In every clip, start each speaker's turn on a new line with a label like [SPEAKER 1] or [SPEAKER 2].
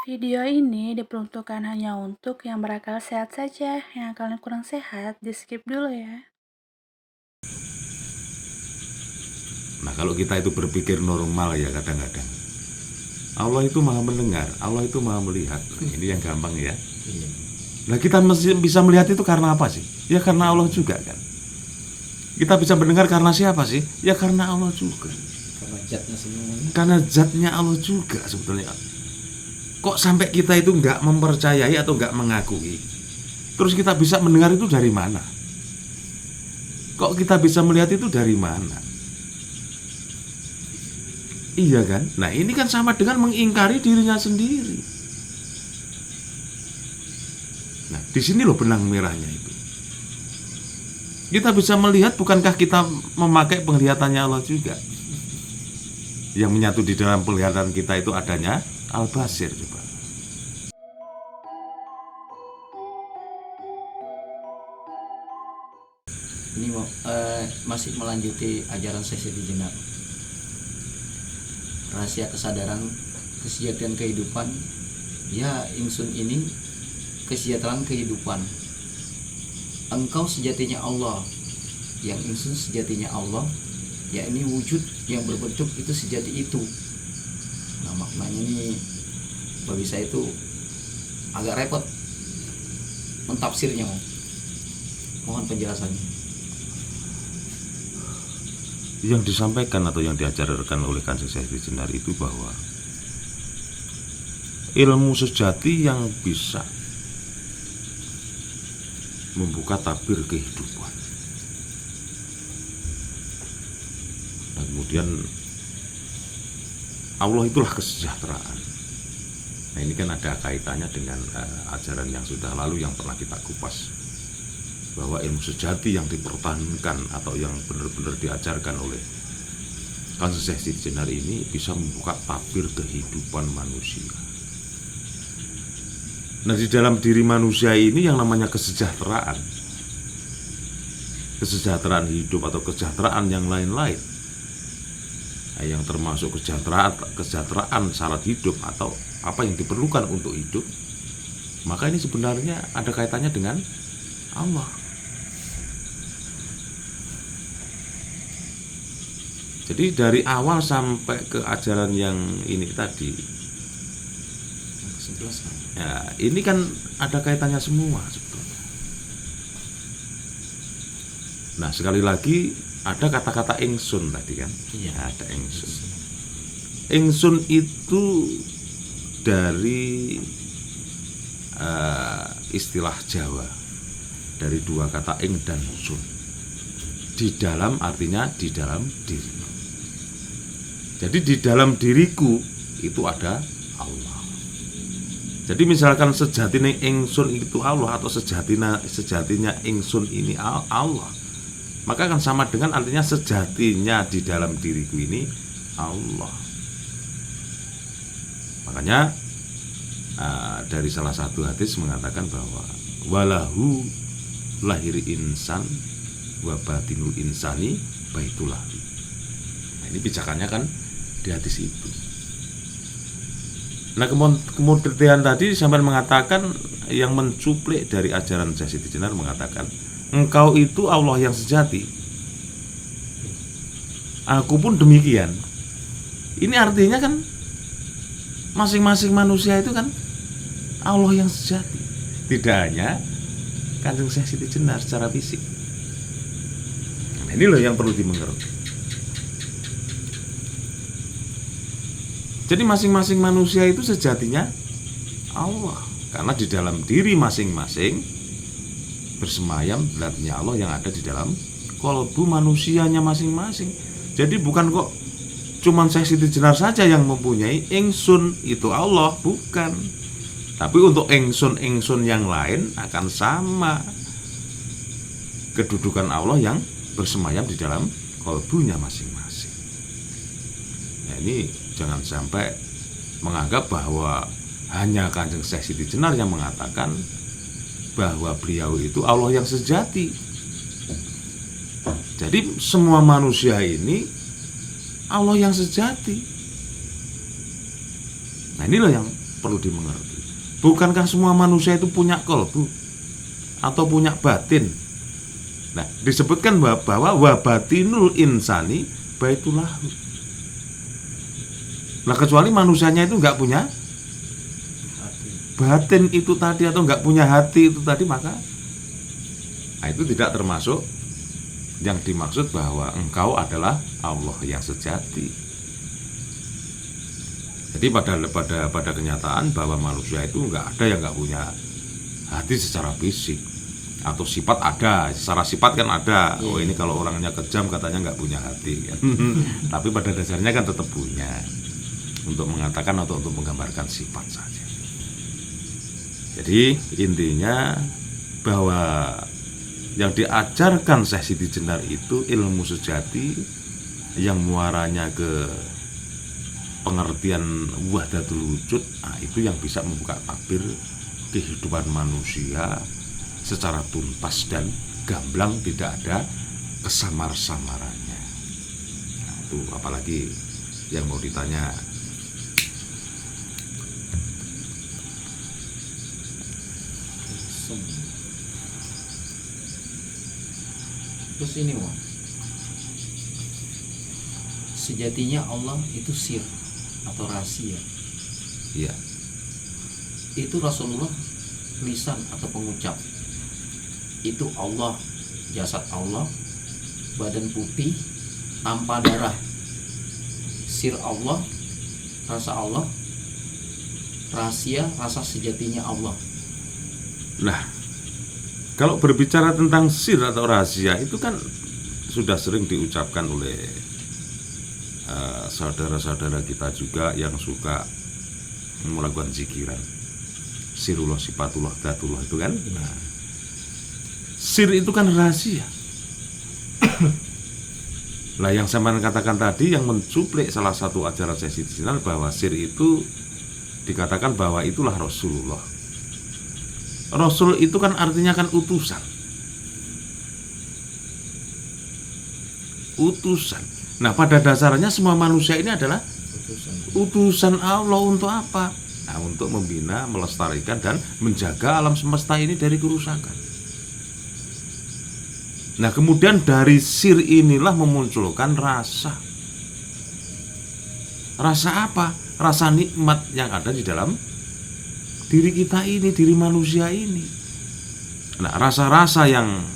[SPEAKER 1] Video ini diperuntukkan hanya untuk yang berakal sehat saja. Yang akalnya kurang sehat, di-skip dulu ya.
[SPEAKER 2] Nah, kalau kita itu berpikir normal ya kadang-kadang Allah itu maha mendengar, Allah itu maha melihat. Nah, ini yang gampang ya. Nah, kita mesti bisa melihat itu karena apa sih? Ya karena Allah juga kan. Kita bisa mendengar karena siapa sih? Ya karena Allah juga.
[SPEAKER 3] Karena zatnya semuanya.
[SPEAKER 2] Karena zatnya Allah juga sebetulnya. Kok sampai kita itu nggak mempercayai atau nggak mengakui? Terus kita bisa mendengar itu dari mana? Kok kita bisa melihat itu dari mana? Iya kan? Nah, ini kan sama dengan mengingkari dirinya sendiri. Nah, di sini loh benang merahnya itu. Kita bisa melihat, bukankah kita memakai penglihatannya Allah juga? Yang menyatu di dalam penglihatan kita itu adanya Al-Basir coba.
[SPEAKER 3] Ini masih melanjuti ajaran Syekh Jenar. Rahasia kesadaran kesejahteraan kehidupan. Ya, ingsun ini kesejahteraan kehidupan. Engkau sejatinya Allah, yang ingsun sejatinya Allah. Ya, ini wujud yang berbentuk itu sejati itu. Nah, maknanya ini bagi saya itu agak repot mentafsirnya. Mohon penjelasannya.
[SPEAKER 2] Yang disampaikan atau yang diajarkan oleh Kanjeng Syekh Jenar itu bahwa ilmu sejati yang bisa membuka tabir kehidupan. Dan kemudian Allah itulah kesejahteraan. Nah, ini kan ada kaitannya dengan ajaran yang sudah lalu yang pernah kita kupas, bahwa ilmu sejati yang dipertahankan atau yang benar-benar diajarkan oleh Kanjeng Syekh Jenar ini bisa membuka tabir kehidupan manusia. Nah, di dalam diri manusia ini yang namanya kesejahteraan hidup atau kesejahteraan yang lain-lain, nah, yang termasuk kesejahteraan syarat hidup atau apa yang diperlukan untuk hidup, maka ini sebenarnya ada kaitannya dengan Allah. Jadi dari awal sampai ke ajaran yang ini tadi, ya, ini kan ada kaitannya semua sebetulnya. Nah, sekali lagi ada kata-kata ingsun tadi kan?
[SPEAKER 3] Iya.
[SPEAKER 2] Ada ingsun. Ingsun itu dari istilah Jawa, dari dua kata ing dan sun. Di dalam artinya di dalam diri. Jadi di dalam diriku itu ada Allah. Jadi misalkan sejatinya ingsun itu Allah atau sejatinya ingsun ini Allah, maka akan sama dengan artinya sejatinya di dalam diriku ini Allah. Makanya dari salah satu hadis mengatakan bahwa walahu lahir insan wa batinul insani baitullah. Nah, ini pijakannya kan di hadis itu. Nah, kemudian tadi sampai mengatakan yang mencuplik dari ajaran Syekh Jenar mengatakan engkau itu Allah yang sejati. Aku pun demikian. Ini artinya kan masing-masing manusia itu kan Allah yang sejati. Tidak hanya Kanjeng Syekh Jenar secara fisik. Nah, ini loh yang perlu dimengerti. Jadi masing-masing manusia itu sejatinya Allah, karena di dalam diri masing-masing bersemayam zatnya Allah yang ada di dalam kolbu manusianya masing-masing. Jadi bukan kok cuman Syekh Jenar saja yang mempunyai ingsun itu Allah, bukan. Tapi untuk ingsun yang lain akan sama kedudukan Allah yang bersemayam di dalam kolbunya masing-masing. Nah, ini jangan sampai menganggap bahwa hanya Kanjeng Syekh Jenar yang mengatakan bahwa beliau itu Allah yang sejati. Jadi semua manusia ini Allah yang sejati. Nah, ini loh yang perlu dimengerti. Bukankah semua manusia itu punya qalbu atau punya batin? Nah, disebutkan bahwa wabatinul insani baitullahu. Nah, kecuali manusianya itu nggak punya batin itu tadi, atau nggak punya hati itu tadi, maka itu tidak termasuk yang dimaksud bahwa engkau adalah Allah yang sejati. Jadi pada kenyataan bahwa manusia itu nggak ada yang nggak punya hati secara fisik, atau sifat ada, secara sifat kan ada. Oh, ini kalau orangnya kejam katanya nggak punya hati kan. Tapi pada dasarnya kan tetap punya, untuk mengatakan atau untuk menggambarkan sifat saja. Jadi intinya bahwa yang diajarkan Syekh Siti Jenar itu ilmu sejati yang muaranya ke pengertian wahdatul wujud. Nah, itu yang bisa membuka tabir kehidupan manusia secara tuntas dan gamblang, tidak ada kesamar-samarannya. Nah, itu apalagi yang mau ditanya.
[SPEAKER 3] Terus ini Wak, sejatinya Allah itu sir atau rahasia.
[SPEAKER 2] Iya.
[SPEAKER 3] Itu Rasulullah lisan atau pengucap. Itu Allah, jasad Allah, badan putih tanpa darah. Sir Allah, rasa Allah, rahasia, rasa sejatinya Allah.
[SPEAKER 2] Nah, kalau berbicara tentang sir atau rahasia itu kan sudah sering diucapkan oleh saudara-saudara kita juga yang suka melakukan zikiran. Sirullah, sifatullah, dzatullah itu kan. Nah, sir itu kan rahasia. Lah yang saya katakan tadi, yang mencuplik salah satu ajaran Syekh Siti Jenar bahwa sir itu dikatakan bahwa itulah Rasulullah. Rasul itu kan artinya kan utusan. Utusan. Nah, pada dasarnya semua manusia ini adalah utusan Allah untuk apa? Nah, untuk membina, melestarikan dan menjaga alam semesta ini dari kerusakan. Nah, kemudian dari sir inilah memunculkan rasa. Rasa apa? Rasa nikmat yang ada di dalam diri kita ini, diri manusia ini. Nah, rasa-rasa yang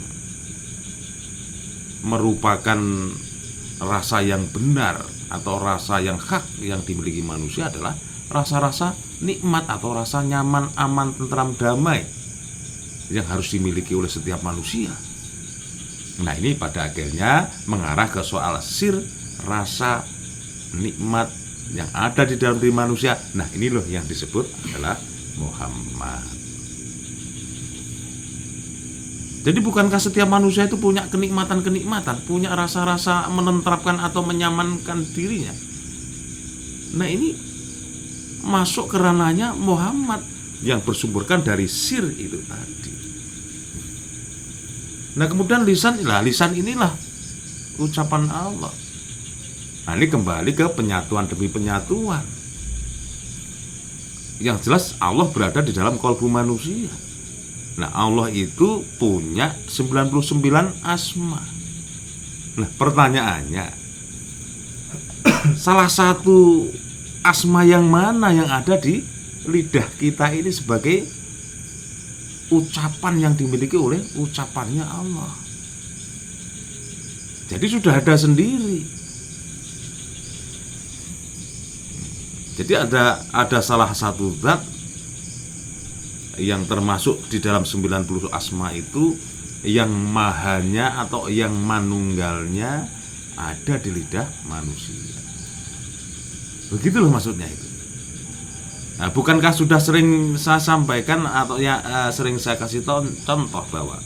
[SPEAKER 2] merupakan rasa yang benar atau rasa yang hak yang dimiliki manusia adalah rasa-rasa nikmat atau rasa nyaman, aman, tentram, damai yang harus dimiliki oleh setiap manusia. Nah, ini pada akhirnya mengarah ke soal sir, rasa nikmat yang ada di dalam diri manusia. Nah, ini loh yang disebut adalah Muhammad. Jadi bukankah setiap manusia itu punya kenikmatan-kenikmatan, punya rasa-rasa menentrapkan atau menyamankan dirinya? Nah, ini masuk ke ranahnya Muhammad yang bersumberkan dari sir itu tadi. Nah, kemudian lisan inilah ucapan Allah. Nah, ini kembali ke penyatuan demi penyatuan. Yang jelas Allah berada di dalam kalbu manusia. Nah, Allah itu punya 99 asma. Nah, pertanyaannya, salah satu asma yang mana yang ada di lidah kita ini sebagai ucapan yang dimiliki oleh ucapannya Allah? Jadi sudah ada sendiri. Jadi ada salah satu zat yang termasuk di dalam 90 asma itu, yang mahanya atau yang manunggalnya ada di lidah manusia. Begitu loh maksudnya itu. Nah, bukankah sudah sering saya sampaikan atau sering saya kasih contoh bahwa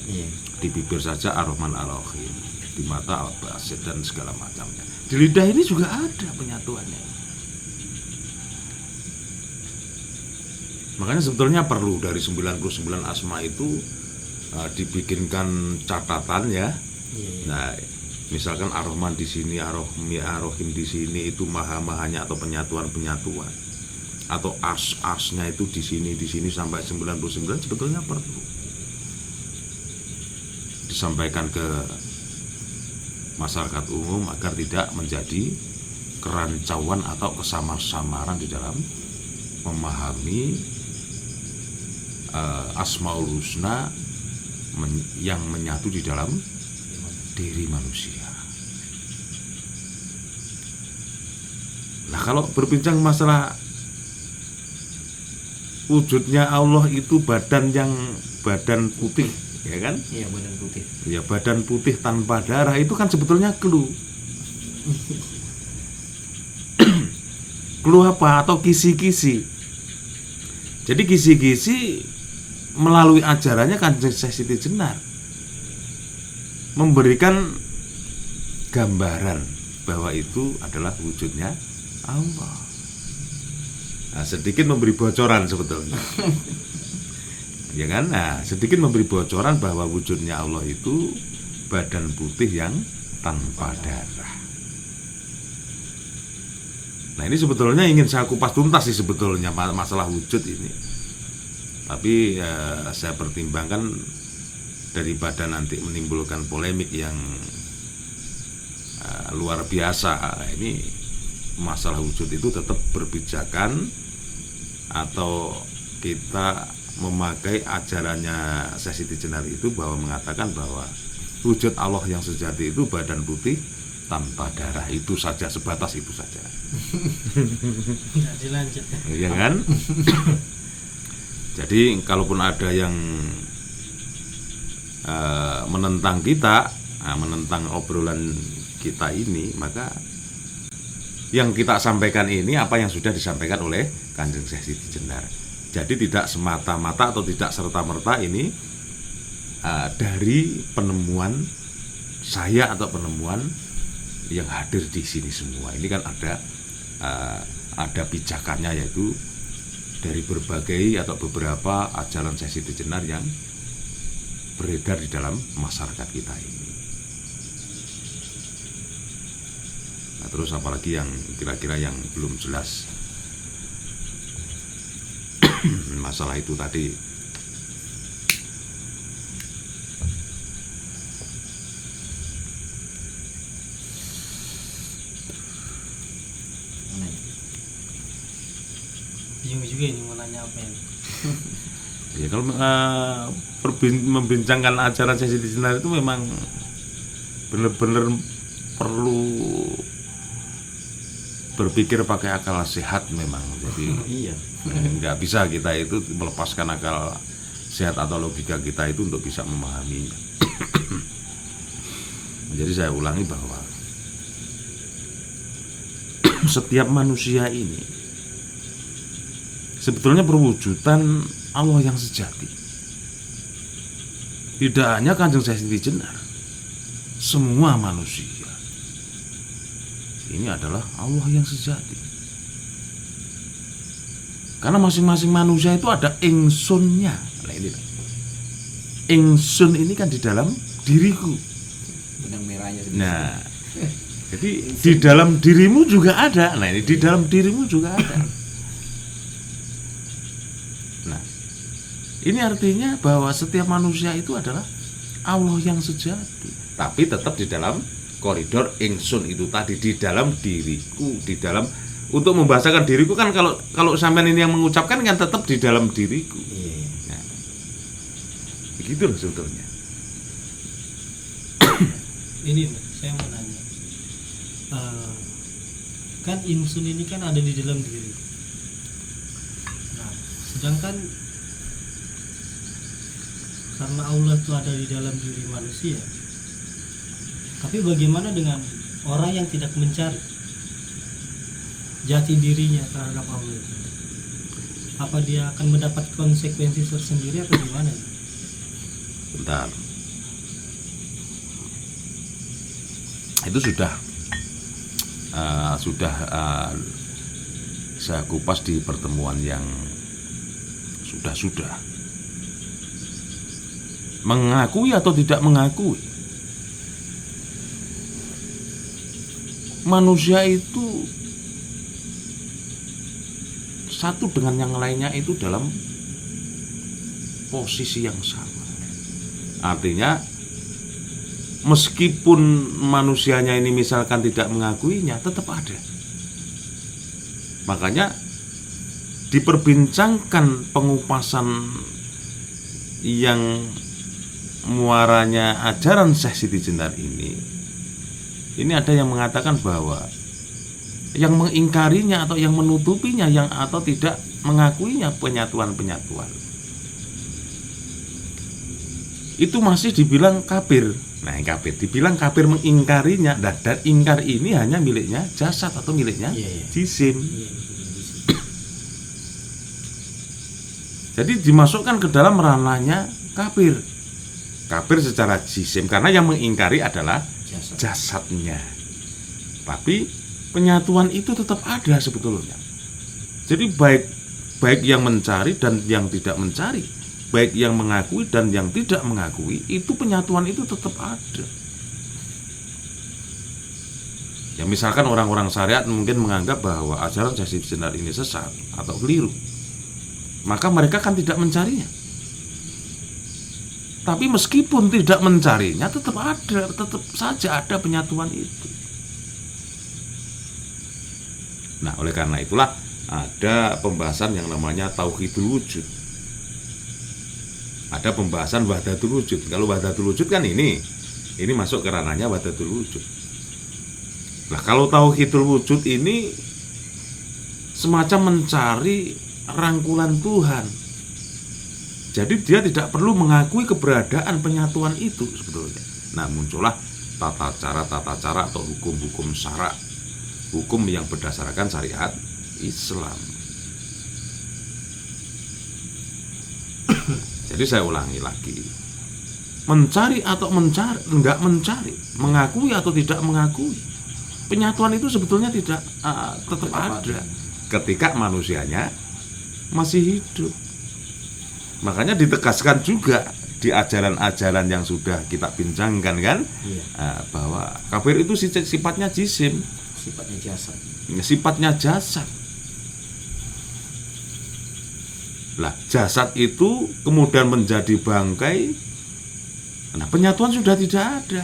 [SPEAKER 2] di bibir saja Ar-Rahman Ar-Rahim, di mata Al-Basir dan segala macamnya. Di lidah ini juga ada penyatuannya. Makanya sebetulnya perlu dari 99 asma itu dibikinkan catatan ya. Nah, misalkan Ar-Rahman di sini, Ar-Rahim di sini, itu maha-mahanya atau penyatuan-penyatuan. atau as-asnya itu di sini sampai 99 sebetulnya perlu disampaikan ke masyarakat umum agar tidak menjadi kerancauan atau kesamar-samaran di dalam memahami Asmaul Husna yang menyatu di dalam diri manusia. Nah, kalau berbincang masalah wujudnya Allah itu badan putih, ya kan?
[SPEAKER 3] Iya, badan putih.
[SPEAKER 2] Ya, badan putih tanpa darah itu kan sebetulnya clue. Clue apa? Atau kisi-kisi. Jadi kisi-kisi melalui ajarannya Kanjeng Syekh Siti Jenar memberikan gambaran bahwa itu adalah wujudnya Allah. Nah, sedikit memberi bocoran sebetulnya. Ya kan? Nah, sedikit memberi bocoran bahwa wujudnya Allah itu badan putih yang tanpa darah. Nah, ini sebetulnya ingin saya kupas tuntas sih sebetulnya masalah wujud ini. Tapi saya pertimbangkan daripada nanti menimbulkan polemik yang luar biasa. Ini masalah wujud itu tetap berpijakan atau kita memakai ajarannya Syekh Siti Jenar itu bahwa mengatakan bahwa wujud Allah yang sejati itu badan putih tanpa darah. Itu saja, sebatas itu saja.
[SPEAKER 4] Nggak dilanjut.
[SPEAKER 2] Ya kan? Jadi kalaupun ada yang menentang kita, menentang obrolan kita ini, maka yang kita sampaikan ini apa yang sudah disampaikan oleh Kanjeng Syekh Siti Jenar. Jadi tidak semata-mata atau tidak serta-merta ini dari penemuan saya atau penemuan yang hadir di sini semua. Ini kan ada pijakannya, yaitu dari berbagai atau beberapa ajaran Syekh Siti Jenar yang beredar di dalam masyarakat kita ini. Nah, terus apalagi yang kira-kira yang belum jelas masalah itu tadi.
[SPEAKER 4] Bingung juga ini mau nanya apa ini.
[SPEAKER 2] Ya, kalau membincangkan ajaran Syekh Siti Jenar itu memang benar-benar perlu berpikir pakai akal sehat memang. Jadi
[SPEAKER 3] Iya.
[SPEAKER 2] nggak bisa kita itu melepaskan akal sehat atau logika kita itu untuk bisa memahaminya. Jadi saya ulangi bahwa setiap manusia ini sebetulnya perwujudan Allah yang sejati. Tidak hanya Kanjeng Syekh Siti Jenar, semua manusia ini adalah Allah yang sejati. Karena masing-masing manusia itu ada ingsunnya. Nah, ini ingsun ini kan di dalam diriku.
[SPEAKER 3] Benang merahnya.
[SPEAKER 2] Nah, jadi di dalam dirimu juga ada. Nah, ini di dalam dirimu juga ada. Nah, ini artinya bahwa setiap manusia itu adalah Allah yang sejati, tapi tetap di dalam koridor ingsun itu tadi, di dalam diriku, di dalam, untuk membahasakan diriku kan kalau sampean ini yang mengucapkan kan tetap di dalam diriku.
[SPEAKER 3] Iya.
[SPEAKER 2] Nah, begitu loh sebetulnya.
[SPEAKER 4] Ini saya mau nanya. Kan insun ini kan ada di dalam diri. Nah, sedangkan karena Allah itu ada di dalam diri manusia. Tapi bagaimana dengan orang yang tidak mencari jati dirinya terhadap Allah itu? Apa dia akan mendapat konsekuensi tersendiri atau gimana?
[SPEAKER 2] Bentar. Itu sudah saya kupas di pertemuan yang sudah. Mengakui atau tidak mengakui, manusia itu satu dengan yang lainnya itu dalam posisi yang sama. Artinya meskipun manusianya ini misalkan tidak mengakuinya, tetap ada. Makanya diperbincangkan pengupasan yang muaranya ajaran Syekh Siti Jenar ini ada yang mengatakan bahwa yang mengingkarinya atau yang menutupinya atau tidak mengakuinya penyatuan-penyatuan itu masih dibilang kafir. Nah, kafir dibilang kafir mengingkarinya, dan ingkar ini hanya miliknya jasad atau miliknya jisim. Jadi dimasukkan ke dalam ranahnya kafir. Kafir secara jisim karena yang mengingkari adalah jasadnya. Tapi penyatuan itu tetap ada sebetulnya. Jadi baik yang mencari dan yang tidak mencari, baik yang mengakui dan yang tidak mengakui, itu penyatuan itu tetap ada. Ya misalkan orang-orang syariat mungkin menganggap bahwa ajaran Syekh Siti Jenar ini sesat atau keliru, maka mereka kan tidak mencarinya. Tapi meskipun tidak mencarinya, tetap saja ada penyatuan itu. Nah, oleh karena itulah ada pembahasan yang namanya tauhidul wujud. Ada pembahasan wahdatul wujud. Kalau wahdatul wujud kan ini masuk ke ranahnya wahdatul wujud. Nah, kalau tauhidul wujud ini semacam mencari rangkulan Tuhan. Jadi dia tidak perlu mengakui keberadaan penyatuan itu sebetulnya. Nah, muncullah tata cara atau hukum-hukum syara, hukum yang berdasarkan syariat Islam. Jadi saya ulangi lagi, mencari atau enggak mencari, mengakui atau tidak mengakui, penyatuan itu sebetulnya tetap ada ketika manusianya masih hidup. Makanya ditegaskan juga di ajaran-ajaran yang sudah kita bincangkan kan, bahwa kafir itu sifatnya jisim, sifatnya jasad. Lah, jasad itu kemudian menjadi bangkai. Nah, penyatuan sudah tidak ada.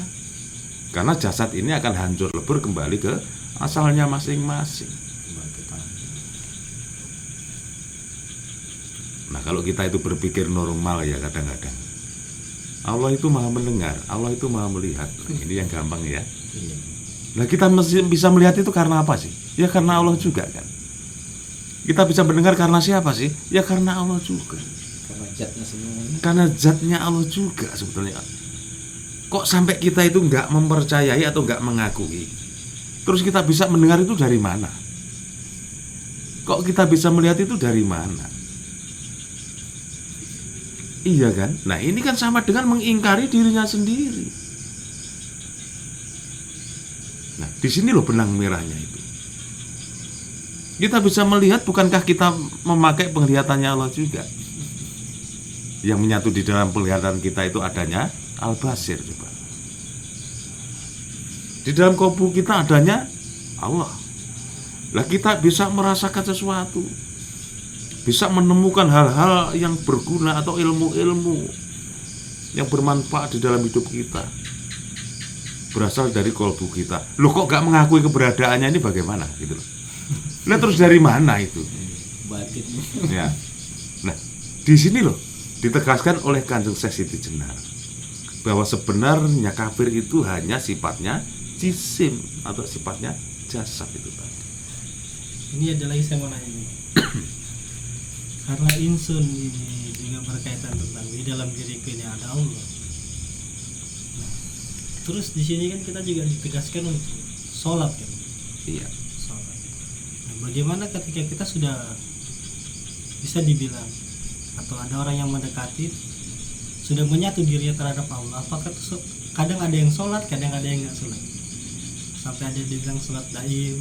[SPEAKER 2] Karena jasad ini akan hancur lebur kembali ke asalnya masing-masing. Nah, kalau kita itu berpikir normal ya kadang-kadang, Allah itu maha mendengar, Allah itu maha melihat. Nah, ini yang gampang ya. Nah, kita mesti bisa melihat itu karena apa sih? Ya karena Allah juga kan. Kita bisa mendengar karena siapa sih? Ya karena Allah juga. Karena zatnya Allah juga sebetulnya. Kok sampai kita itu nggak mempercayai atau nggak mengakui? Terus kita bisa mendengar itu dari mana? Kok kita bisa melihat itu dari mana? Iya kan? Nah, ini kan sama dengan mengingkari dirinya sendiri. Nah, di sini loh benang merahnya itu. Kita bisa melihat, bukankah kita memakai penglihatannya Allah juga? Yang menyatu di dalam penglihatan kita itu adanya Al-Basir coba. Di dalam kalbu kita adanya Allah. Lah, kita bisa merasakan sesuatu, bisa menemukan hal-hal yang berguna atau ilmu-ilmu yang bermanfaat di dalam hidup kita, berasal dari kalbu kita. Loh, kok gak mengakui keberadaannya, ini bagaimana gitu loh. Nah, terus dari mana itu? Ya. Nah, di sini loh ditegaskan oleh Kanjeng Syekh Siti Jenar bahwa sebenarnya kafir itu hanya sifatnya jisim atau sifatnya jasad itu tadi.
[SPEAKER 4] Ini ada lagi saya mau nanya ini. Karena insun ini juga berkaitan tentang di dalam diriku ini ada Allah. Nah, terus di sini kan kita juga ditegaskan untuk sholat kan?
[SPEAKER 2] Iya.
[SPEAKER 4] Sholat. Nah, bagaimana ketika kita sudah bisa dibilang atau ada orang yang mendekati sudah menyatu dirinya terhadap Allah, apakah kadang ada yang sholat, kadang ada yang nggak sholat, sampai ada yang dibilang sholat daim,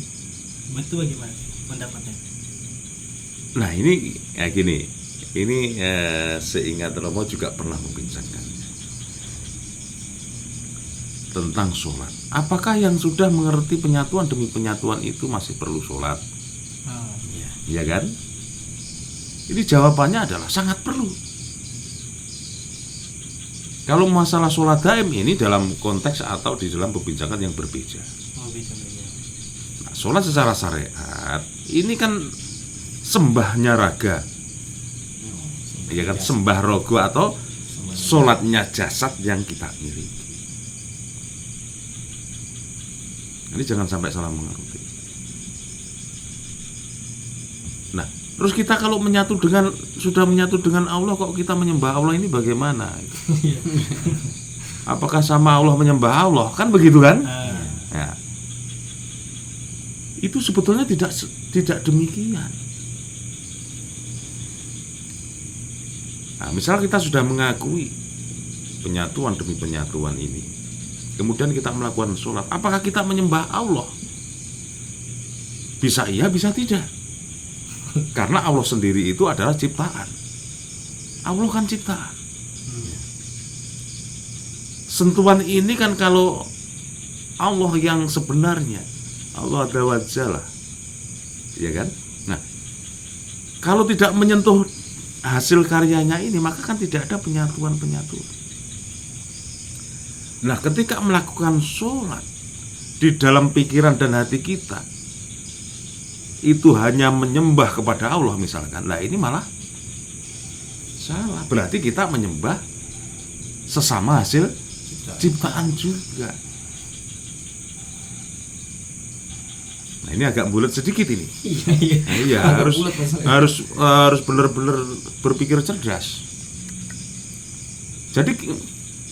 [SPEAKER 4] betul bagaimana pendapatnya?
[SPEAKER 2] Nah, ini ya gini, ini seingat Romo juga pernah membincangkan tentang sholat. Apakah yang sudah mengerti penyatuan demi penyatuan itu masih perlu sholat? Ya kan? Ini jawabannya adalah sangat perlu. Kalau masalah sholat daim ini dalam konteks atau di dalam perbincangan yang berbeda. Nah, sholat secara syariat ini kan sembahnya raga, ya kan, sembah rogo atau sholatnya jasad yang kita miliki. Ini jangan sampai salah mengerti. Nah, terus kita kalau sudah menyatu dengan Allah, kok kita menyembah Allah ini bagaimana? Apakah sama Allah menyembah Allah? Kan begitu kan? Ya. Itu sebetulnya tidak demikian. Nah, misal kita sudah mengakui penyatuan demi penyatuan ini, kemudian kita melakukan sholat, apakah kita menyembah Allah? Bisa iya, bisa tidak. Karena Allah sendiri itu adalah ciptaan. Allah kan ciptaan. Sentuhan ini kan kalau Allah yang sebenarnya, Allah Azza wa Jalla, ya kan? Nah, kalau tidak menyentuh hasil karyanya ini, maka kan tidak ada penyatuan-penyatuan. Nah, ketika melakukan sholat di dalam pikiran dan hati kita itu hanya menyembah kepada Allah misalkan, nah ini malah salah. Berarti kita menyembah sesama hasil ciptaan juga. Nah, ini agak bulat sedikit ini. Iya, harus benar-benar berpikir cerdas. Jadi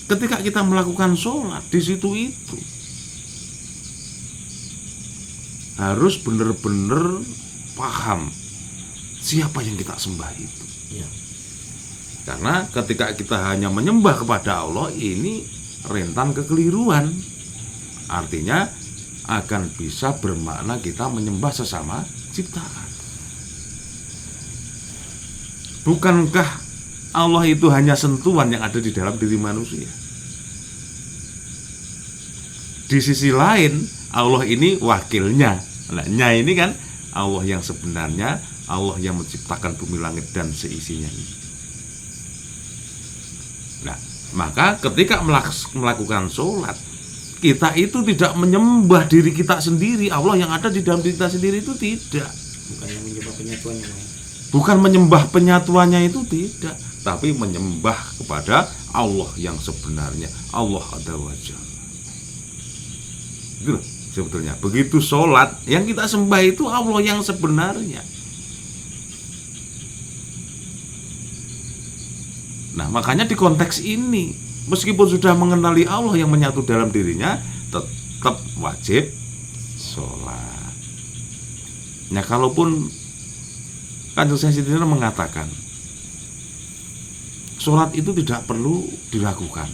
[SPEAKER 2] ketika kita melakukan sholat di situ itu harus benar-benar paham siapa yang kita sembah itu.
[SPEAKER 3] Ya.
[SPEAKER 2] Karena ketika kita hanya menyembah kepada Allah, ini rentan kekeliruan. Artinya akan bisa bermakna kita menyembah sesama ciptaan. Bukankah Allah itu hanya sentuhan yang ada di dalam diri manusia? Di sisi lain, Allah ini wakilnya. Nah, ini kan Allah yang sebenarnya, Allah yang menciptakan bumi langit dan seisinya. Nah, maka ketika melakukan sholat, kita itu tidak menyembah diri kita sendiri. Allah yang ada di dalam diri kita sendiri itu tidak.
[SPEAKER 3] Bukan yang menyembah penyatuannya.
[SPEAKER 2] Bukan menyembah penyatuannya itu tidak, tapi menyembah kepada Allah yang sebenarnya, Allah Azza wa Jalla. Itu sebetulnya. Begitu sholat, yang kita sembah itu Allah yang sebenarnya. Nah, makanya di konteks ini, meskipun sudah mengenali Allah yang menyatu dalam dirinya, tetap wajib sholat. Nah, kalaupun Kanjeng Siti mengatakan sholat itu tidak perlu dilakukan,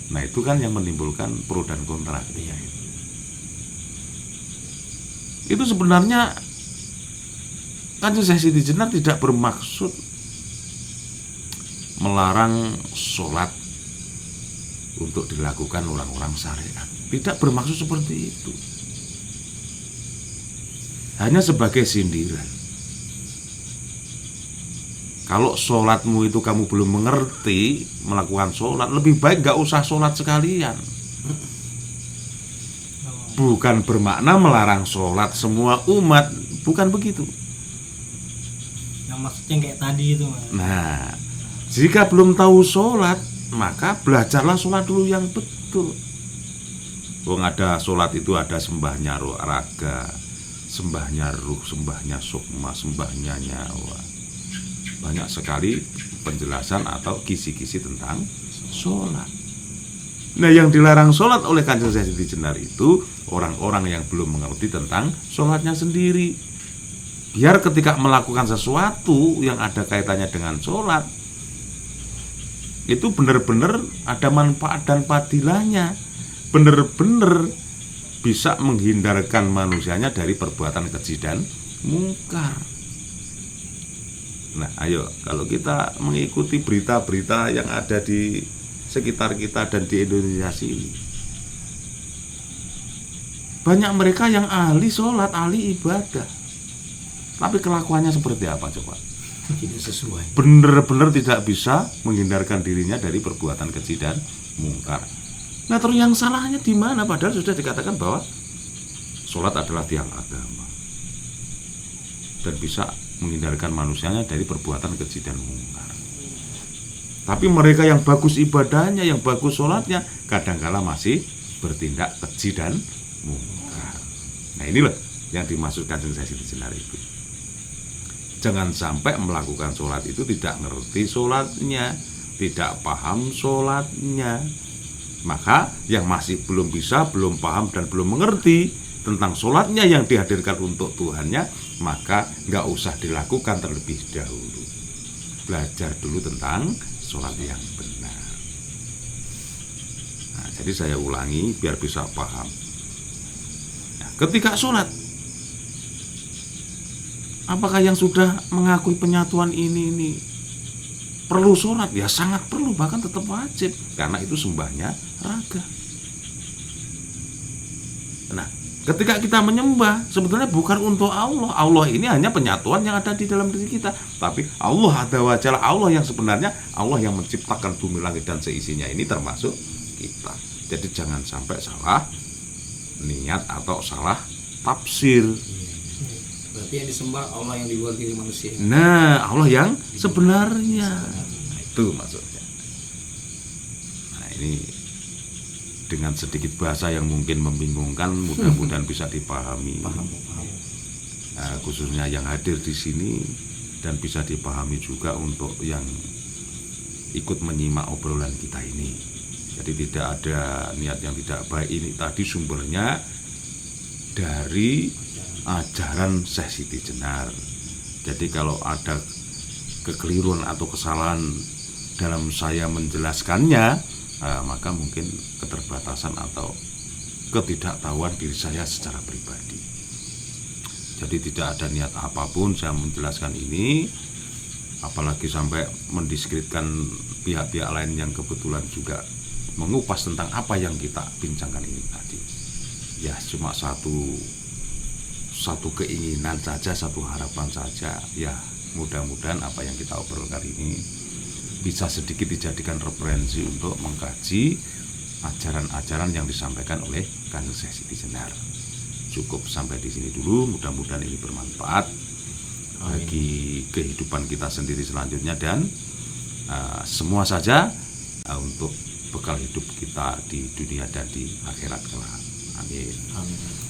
[SPEAKER 2] nah itu kan yang menimbulkan pro dan kontra. Itu sebenarnya Kanjeng Siti Jenar tidak bermaksud melarang sholat untuk dilakukan orang-orang syariat. Tidak bermaksud seperti itu. Hanya sebagai sindiran. Kalau sholatmu itu kamu belum mengerti melakukan sholat, lebih baik gak usah sholat sekalian. Bukan bermakna melarang sholat semua umat, bukan begitu.
[SPEAKER 4] Yang maksudnya kayak tadi itu, Mas.
[SPEAKER 2] Nah, jika belum tahu sholat, maka belajarlah sholat dulu yang betul. Wong ada sholat itu ada sembahnya raga, sembahnya ruh, sembahnya sukma, sembahnya nyawa. Banyak sekali penjelasan atau kisi-kisi tentang sholat. Nah, yang dilarang sholat oleh Kanjeng Siti Jenar itu orang-orang yang belum mengerti tentang sholatnya sendiri. Biar ketika melakukan sesuatu yang ada kaitannya dengan sholat, itu benar-benar ada manfaat dan fadilahnya, benar-benar bisa menghindarkan manusianya dari perbuatan keji dan mungkar. Nah, ayo kalau kita mengikuti berita-berita yang ada di sekitar kita dan di Indonesia ini, banyak mereka yang ahli sholat, ahli ibadah, tapi kelakuannya seperti apa coba?
[SPEAKER 3] tidak sesuai.
[SPEAKER 2] benar-benar tidak bisa menghindarkan dirinya dari perbuatan keji dan mungkar. Nah, terus yang salahnya di mana? Padahal sudah dikatakan bahwa sholat adalah tiang agama dan bisa menghindarkan manusianya dari perbuatan keji dan mungkar. Tapi mereka yang bagus ibadahnya, yang bagus sholatnya, kadangkala masih bertindak keji dan mungkar. Nah, inilah yang dimaksudkan dengan Siti Jenar itu. Jangan sampai melakukan sholat itu tidak ngerti sholatnya, tidak paham sholatnya. Maka yang masih belum bisa, belum paham dan belum mengerti tentang sholatnya yang dihadirkan untuk Tuhannya, maka nggak usah dilakukan terlebih dahulu. Belajar dulu tentang sholat yang benar. Nah, jadi saya ulangi biar bisa paham. Nah, ketika sholat, apakah yang sudah mengakui penyatuan ini perlu sholat? Ya sangat perlu, bahkan tetap wajib, karena itu sembahnya raga. Nah, ketika kita menyembah sebetulnya bukan untuk Allah. Allah ini hanya penyatuan yang ada di dalam diri kita. Tapi Allah Azza wa Jalla, Allah yang sebenarnya, Allah yang menciptakan bumi langit dan seisinya ini termasuk kita. Jadi jangan sampai salah niat atau salah tafsir.
[SPEAKER 3] Berarti yang disembah Allah yang di luar diri manusia.
[SPEAKER 2] Nah, Allah yang sebenarnya. Nah, itu maksudnya. Nah, ini dengan sedikit bahasa yang mungkin membingungkan, mudah-mudahan bisa dipahami. Nah, khususnya yang hadir di sini dan bisa dipahami juga untuk yang ikut menyimak obrolan kita ini. Jadi tidak ada niat yang tidak baik. Ini tadi sumbernya dari ajaran Syekh Siti Jenar. Jadi kalau ada kekeliruan atau kesalahan dalam saya menjelaskannya, maka mungkin keterbatasan atau ketidaktahuan diri saya secara pribadi. Jadi tidak ada niat apapun saya menjelaskan ini, apalagi sampai mendiskreditkan pihak-pihak lain yang kebetulan juga mengupas tentang apa yang kita bincangkan ini tadi. Ya cuma satu keinginan saja, satu harapan saja. Ya mudah-mudahan apa yang kita obrolkan ini bisa sedikit dijadikan referensi untuk mengkaji ajaran-ajaran yang disampaikan oleh Kanjeng Syekh Siti Jenar. Cukup sampai di sini dulu, mudah-mudahan ini bermanfaat bagi kehidupan kita sendiri selanjutnya dan semua saja untuk bekal hidup kita di dunia dan di akhirat kelak. Amin.
[SPEAKER 3] Amin.